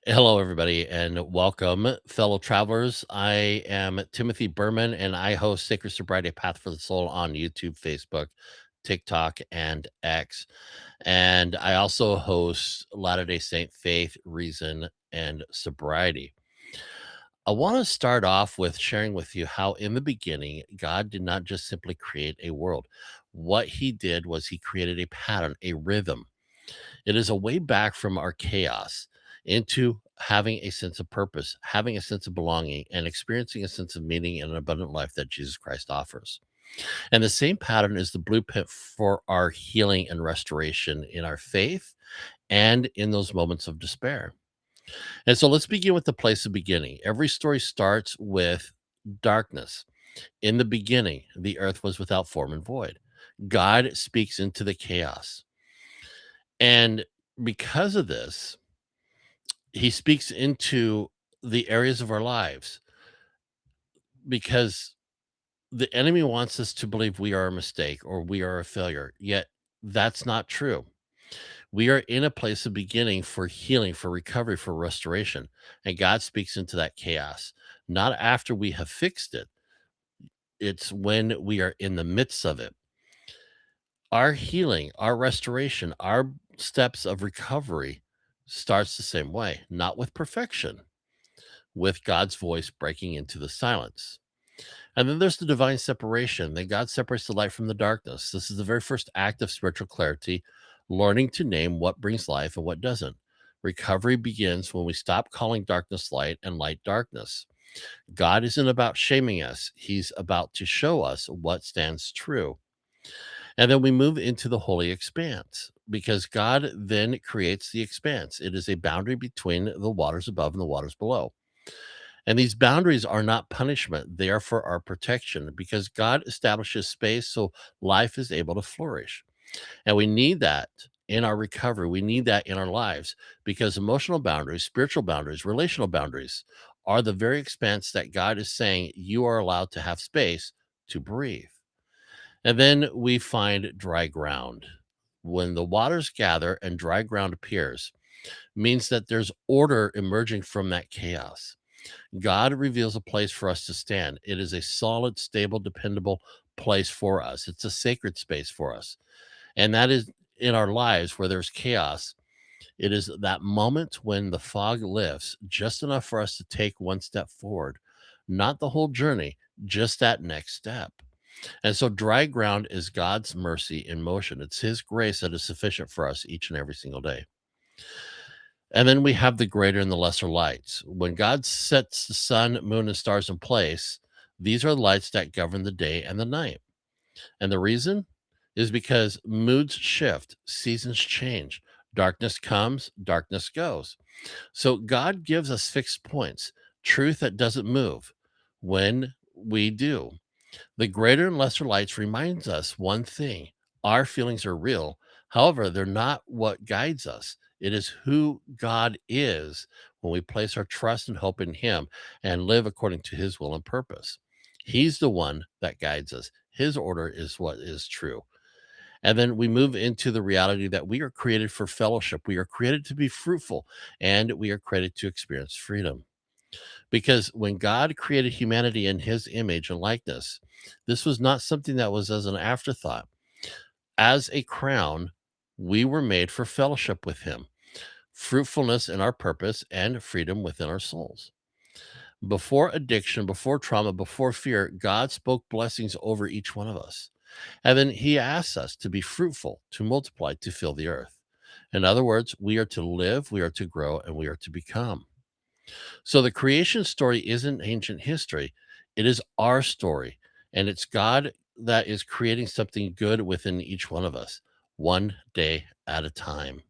Hello, everybody, and welcome, fellow travelers. I am Timothy Berman, and I host Sacred Sobriety Path for the Soul on YouTube, Facebook, TikTok, and X. And I also host Latter day Saint Faith, Reason, and Sobriety. I want to start off with sharing with you how, in the beginning, God did not just simply create a world. What he did was he created a pattern, a rhythm. It is a way back from our chaos into having a sense of purpose, having a sense of belonging, and experiencing a sense of meaning in an abundant life that Jesus Christ offers. And the same pattern is the blueprint for our healing and restoration in our faith and in those moments of despair. And so let's begin with the place of beginning. Every story starts with darkness. In the beginning, the earth was without form and void. God speaks into the chaos. And because of this, he speaks into the areas of our lives because the enemy wants us to believe we are a mistake or we are a failure. Yet that's not true. We are in a place of beginning for healing, for recovery, for restoration. And God speaks into that chaos, not after we have fixed it. It's when we are in the midst of it. Our healing, our restoration, our steps of recovery starts the same way, not with perfection, with God's voice breaking into the silence. And then there's the divine separation. That God separates the light from the darkness. This is the very first act of spiritual clarity, learning to name what brings life and what doesn't. Recovery begins when we stop calling darkness light and light darkness. God isn't about shaming us, He's about to show us what stands true. And then we move into the holy expanse because God then creates the expanse. It is a boundary between the waters above and the waters below. And these boundaries are not punishment, they are for our protection because God establishes space so life is able to flourish. And we need that in our recovery. We need that in our lives because emotional boundaries, spiritual boundaries, relational boundaries are the very expanse that God is saying you are allowed to have space to breathe. And then we find dry ground. When the waters gather and dry ground appears, means that there's order emerging from that chaos. God reveals a place for us to stand. It is a solid, stable, dependable place for us. It's a sacred space for us. And that is in our lives where there's chaos. It is that moment when the fog lifts just enough for us to take one step forward, not the whole journey, just that next step. And so dry ground is God's mercy in motion. It's his grace that is sufficient for us each and every single day. And then we have the greater and the lesser lights. When God sets the sun, moon, and stars in place, these are lights that govern the day and the night. And the reason is because moods shift, seasons change, darkness comes, darkness goes. So God gives us fixed points, truth that doesn't move when we do. The greater and lesser lights reminds us one thing: our feelings are real. However, they're not what guides us. It is who God is when we place our trust and hope in Him and live according to His will and purpose. He's the one that guides us. His order is what is true. And then we move into the reality that we are created for fellowship. We are created to be fruitful and we are created to experience freedom. Because when God created humanity in his image and likeness, this was not something that was as an afterthought. As a crown, we were made for fellowship with him, fruitfulness in our purpose, and freedom within our souls. Before addiction, before trauma, before fear, God spoke blessings over each one of us. And then he asks us to be fruitful, to multiply, to fill the earth. In other words, we are to live, we are to grow, and we are to become. So the creation story isn't ancient history, it is our story. And it's God that is creating something good within each one of us, one day at a time.